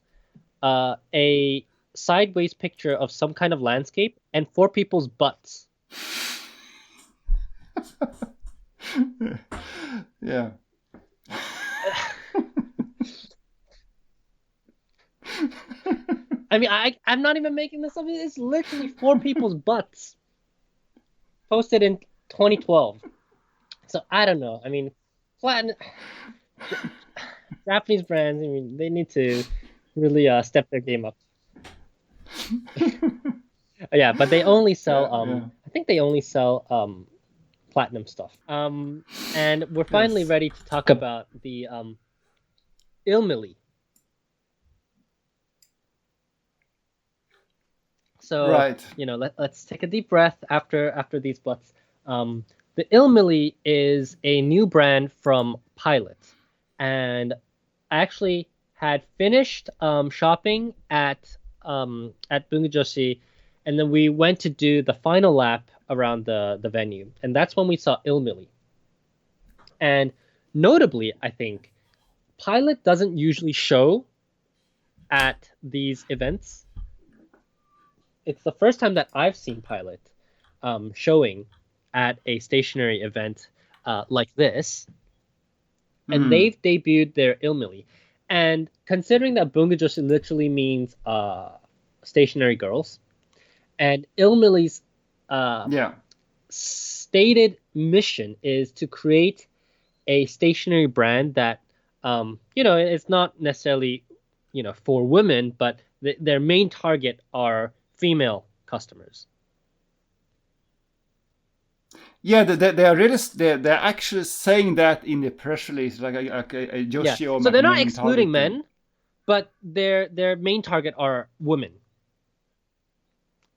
a sideways picture of some kind of landscape, and four people's butts. Yeah. I mean, I'm not even making this up. It's literally four people's butts posted in 2012. So I don't know. I mean, Platinum, Japanese brands. I mean, they need to really step their game up. Yeah, but they only sell Yeah, yeah. I think they only sell platinum stuff. And we're finally Yes. ready to talk about the Ilmili. So, Right. let's take a deep breath after these butts. The Ilmili is a new brand from Pilot, and I actually had finished shopping at Bungajoshi, and then we went to do the final lap around the venue, and that's when we saw Ilmili. And notably, I think Pilot doesn't usually show at these events. It's the first time that I've seen Pilot showing at a stationary event like this, and Mm. they've debuted their Ilmili. And considering that Bungajoshi literally means stationary girls, and Ilmili's uh, Yeah. stated mission is to create a stationary brand that, it's not necessarily, for women, but their main target are female customers. Yeah, they are really they're actually saying that in the press release, like a Yeah. Yoshio So they're not main excluding targeting. men, but their main target are women.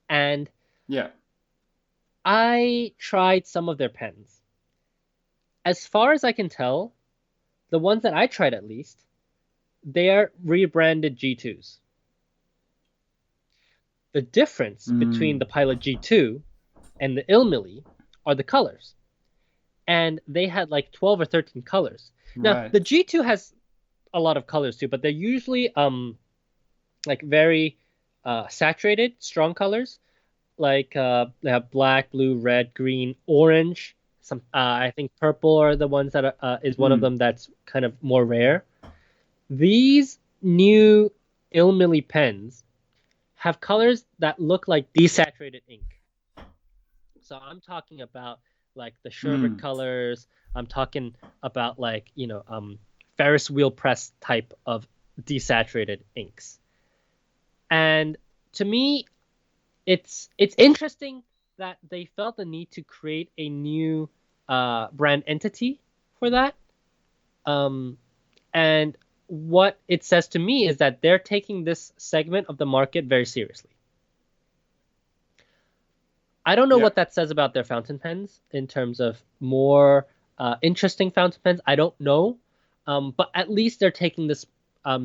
And Yeah. I tried some of their pens. As far as I can tell, the ones that I tried at least, they are rebranded G2s. The difference between the Mm. Pilot G2 and the Ilmili are the colors. And they had like 12 or 13 colors. Now, the Right. G2 has a lot of colors too, but they're usually like very saturated, strong colors. Like they have black, blue, red, green, orange. Some I think purple are the ones that is one of Mm. them that's kind of more rare. These new Ilmili pens have colors that look like desaturated ink. So I'm talking about like the sherbet Mm. colors. I'm talking about like, Ferris wheel press type of desaturated inks. And to me, it's interesting that they felt the need to create a new brand entity for that. Um, and what it says to me is that they're taking this segment of the market very seriously. I don't know Yeah. what that says about their fountain pens in terms of more interesting fountain pens. I don't know. But at least they're taking this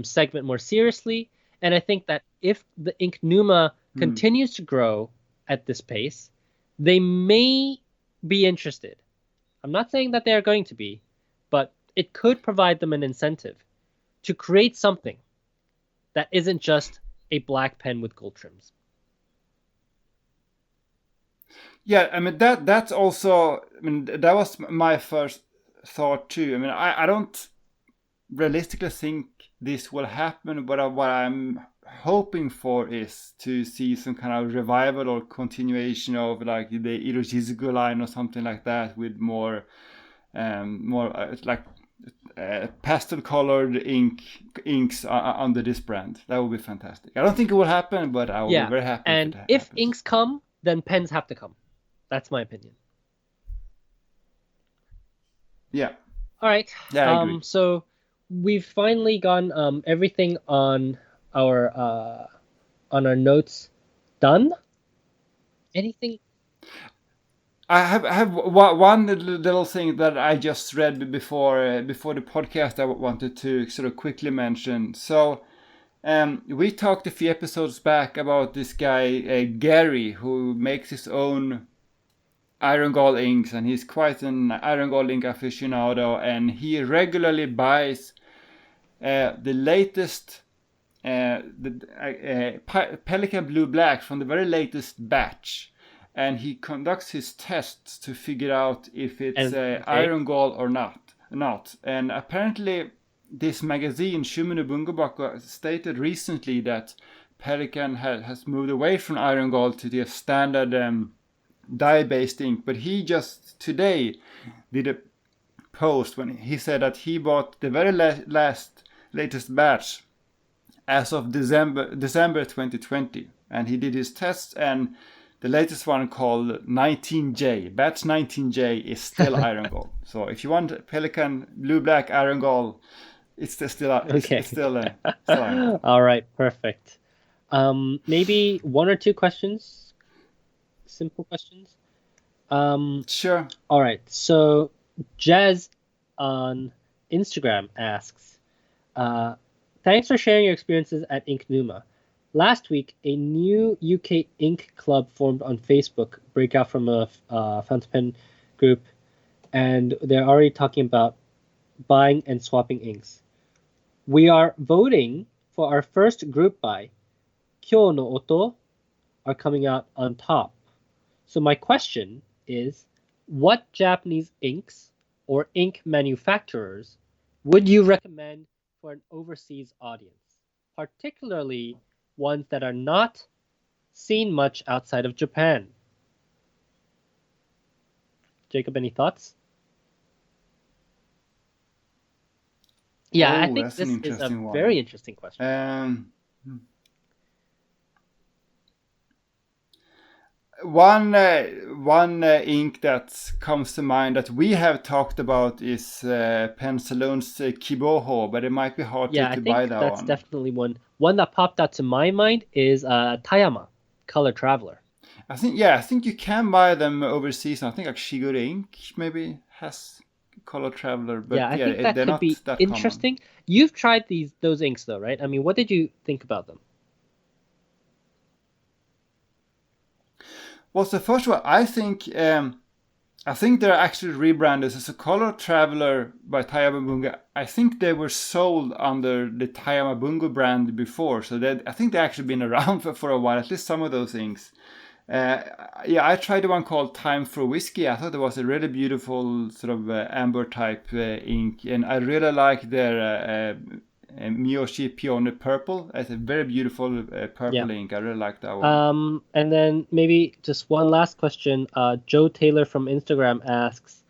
segment more seriously. And I think that if the Ink Numa Mm. continues to grow at this pace, they may be interested. I'm not saying that they are going to be, but it could provide them an incentive to create something that isn't just a black pen with gold trims. Yeah, I mean that's also, I mean, that was my first thought too. I mean, I don't realistically think this will happen, but what I'm hoping for is to see some kind of revival or continuation of like the Irojizuku line or something like that, with more like pastel colored inks under this brand. That would be fantastic. I don't think it will happen, but I will be Yeah, very happy if it and if happens. inks come, then pens have to come. That's my opinion. Yeah, All right. yeah, I agree. So we've finally gotten everything on our notes done. Anything? I have one little thing that I just read before the podcast I wanted to sort of quickly mention. So we talked a few episodes back about this guy Gary who makes his own Iron Gall inks, and he's quite an Iron Gall ink aficionado, and he regularly buys the latest Pelican Blue Black from the very latest batch, and he conducts his tests to figure out if it's And okay. Iron Gall or not. And apparently, this magazine Shumino Bungobaku stated recently that Pelican has moved away from Iron Gall to the standard dye-based ink, but he just today did a post when he said that he bought the very latest batch as of December 2020, and he did his tests, and the latest one called 19J, batch 19J, is still Iron Gall. So if you want Pelican Blue Black Iron Gall, Okay. still Iron Gall. All right, perfect. Maybe one or two questions, simple questions. Um, Sure. all right. So Jazz on Instagram asks, thanks for sharing your experiences at Ink Numa. Last week, a new UK ink club formed on Facebook, breakout from a fountain pen group, and they're already talking about buying and swapping inks. We are voting for our first group buy. Kyo no Oto are coming out on top. So my question is, what Japanese inks or ink manufacturers would you recommend for an overseas audience, particularly ones that are not seen much outside of Japan? Jacob, any thoughts? Yeah, I Oh, think that's an this is a interesting very one. interesting question. Um, one ink that comes to mind that we have talked about is Pensaloon's Kiboho, but it might be hard Yeah, I to buy think that that's one. definitely one. One that popped out to my mind is Tayama, Color Traveler. I think you can buy them overseas. I think like Shigure Ink maybe has Color Traveler, Yeah, but I yeah, think that they're could be not that common. interesting. You've tried those inks though, right? I mean, what did you think about them? What's the first one? I think they're actually rebranded as a Color Traveler by Tayama Bunga. I think they were sold under the Tayama Bunga brand before, so I think they've actually been around for a while. At least some of those things. Uh, yeah, I tried the one called Time for Whiskey. I thought it was a really beautiful sort of amber type ink, and I really like their Miyoshi Peony Purple. It's a very beautiful Yeah. purple ink. I really like that one. And then maybe just one last question. Joe Taylor from Instagram asks,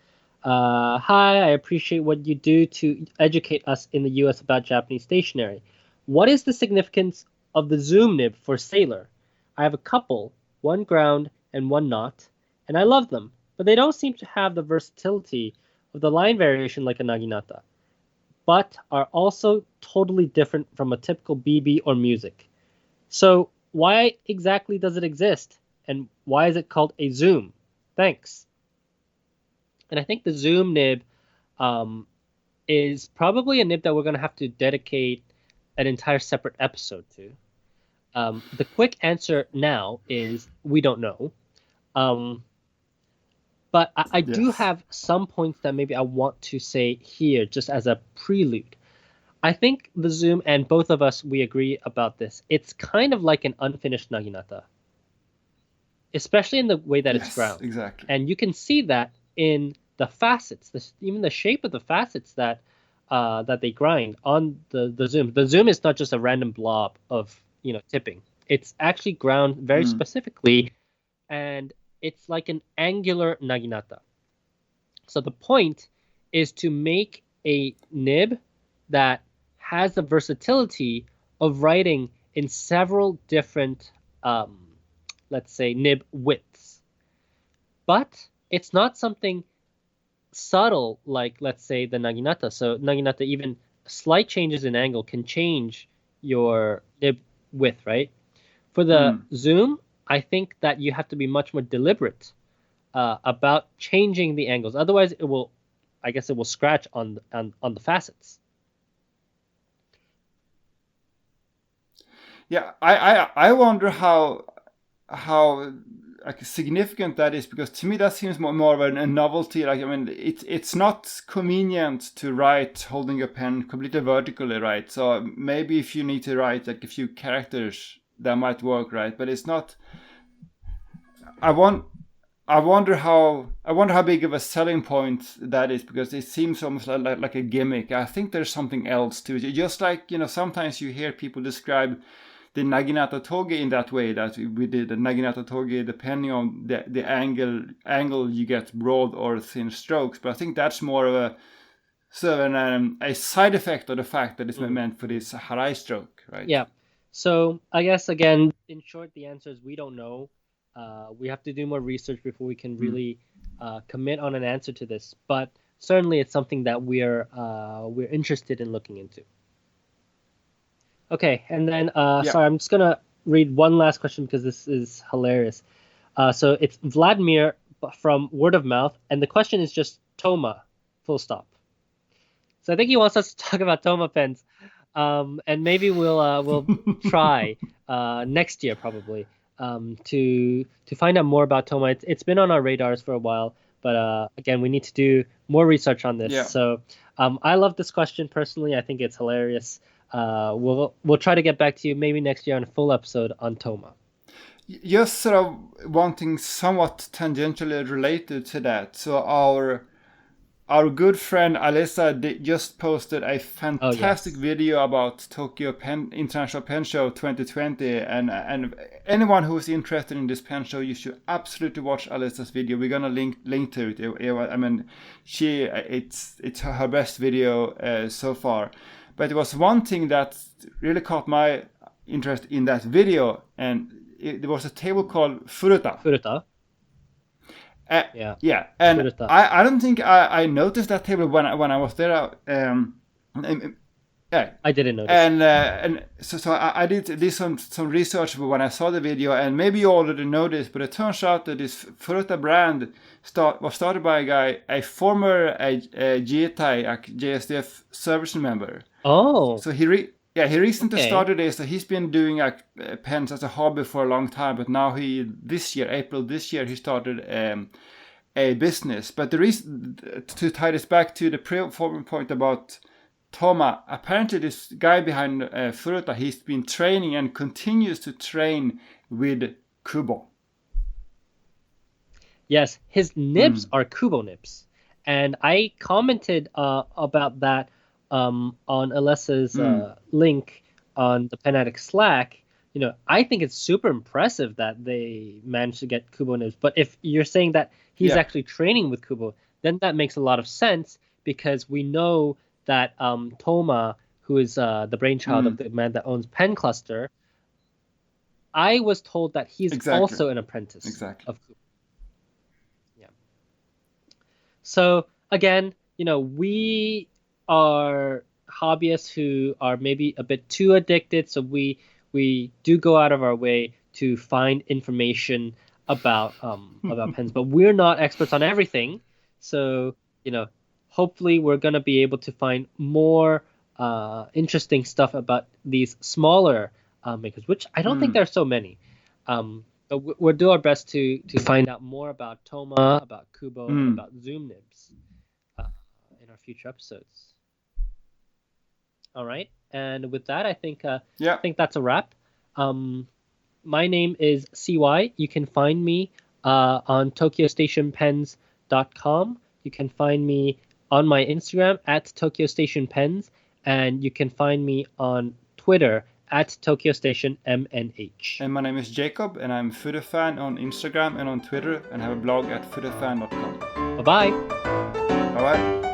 hi, I appreciate what you do to educate us in the US about Japanese stationery. What is the significance of the zoom nib for Sailor? I have a couple, one ground and one knot, and I love them, but they don't seem to have the versatility of the line variation like a naginata, but are also totally different from a typical BB or music. So why exactly does it exist? And why is it called a zoom? Thanks. And I think the zoom nib um, is probably a nib that we're going to have to dedicate an entire separate episode to. The quick answer now is we don't know. Um, but I do Yes. have some points that maybe I want to say here just as a prelude. I think the zoom, and both of us, we agree about this. It's kind of like an unfinished naginata, especially in the way that it's Yes, ground. exactly. And you can see that in the facets, even the shape of the facets that they grind on the zoom. The zoom is not just a random blob of tipping. It's actually ground very Mm. specifically, and it's like an angular naginata. So the point is to make a nib that has the versatility of writing in several different, let's say, nib widths. But it's not something subtle, like let's say the naginata. So naginata, even slight changes in angle can change your nib width, right? For the zoom, I think that you have to be much more deliberate about changing the angles. Otherwise, I guess it will scratch on the facets. Yeah, I wonder how like significant that is, because to me that seems more of a novelty. Like, I mean, it's not convenient to write holding your pen completely vertically, right? So maybe if you need to write like a few characters, that might work, right? But it's not. I wonder how big of a selling point that is, because it seems almost like a gimmick. I think there's something else to it. Just like, sometimes you hear people describe the naginata toge in that way, that we did the naginata toge depending on the angle you get broad or thin strokes. But I think that's more of a sort of a side effect of the fact that it's meant for this harai stroke, right? Yeah. So I guess again, in short, the answer is we don't know. We have to do more research before we can really commit on an answer to this. But certainly, it's something that we're interested in looking into. Okay, and then Yeah. sorry, I'm just gonna read one last question because this is hilarious. So it's Vladimir from Word of Mouth, and the question is just Toma, full stop. So I think he wants us to talk about Toma pens, and maybe we'll try next year probably to find out more about Toma. It's been on our radars for a while, but again, we need to do more research on this. Yeah. So I love this question personally. I think it's hilarious. We'll try to get back to you maybe next year on a full episode on Toma. Just sort of wanting somewhat tangentially related to that. So our good friend Alessa just posted a fantastic video about Tokyo International Pen Show 2020, and anyone who is interested in this pen show, you should absolutely watch Alessa's video. We're gonna link to it. I mean, it's her best video so far. But it was one thing that really caught my interest in that video, and there was a table called Furuta. Furuta. Yeah, and Furuta. I don't think I noticed that table when I was there. Yeah, I didn't notice. And so I did some research when I saw the video, and maybe you already know this, but it turns out that this Furuta brand was started by a former GETAI, JSDF service member. Oh. So he recently started this. So he's been doing pens as a hobby for a long time, but now April this year, he started a business. But the reason, to tie this back to the former point about Toma, apparently this guy behind Furuta, he's been training and continues to train with Kubo. Yes, his nibs are Kubo nibs, and I commented about that on Alessa's link on the Pen Addict Slack. I think it's super impressive that they managed to get Kubo nibs. But if you're saying that he's actually training with Kubo, then that makes a lot of sense, because we know that Toma, who is the brainchild of the man that owns Pen Cluster, I was told that he's also an apprentice of Kubo. Yeah. So again, we are hobbyists who are maybe a bit too addicted, so we do go out of our way to find information about pens, but we're not experts on everything. So hopefully we're going to be able to find more interesting stuff about these smaller makers, which I don't think there are so many. But we'll do our best to find out more about Toma, about Kubo, and about Zoom nibs in our future episodes. All right, and with that, I think that's a wrap. My name is CY. You can find me on TokyoStationPens.com. You can find me on my Instagram at TokyoStationPens, and you can find me on Twitter at TokyoStationMNH. And my name is Jacob, and I'm Fudefan on Instagram and on Twitter, and have a blog at fudefan.com. Bye-bye. Bye-bye.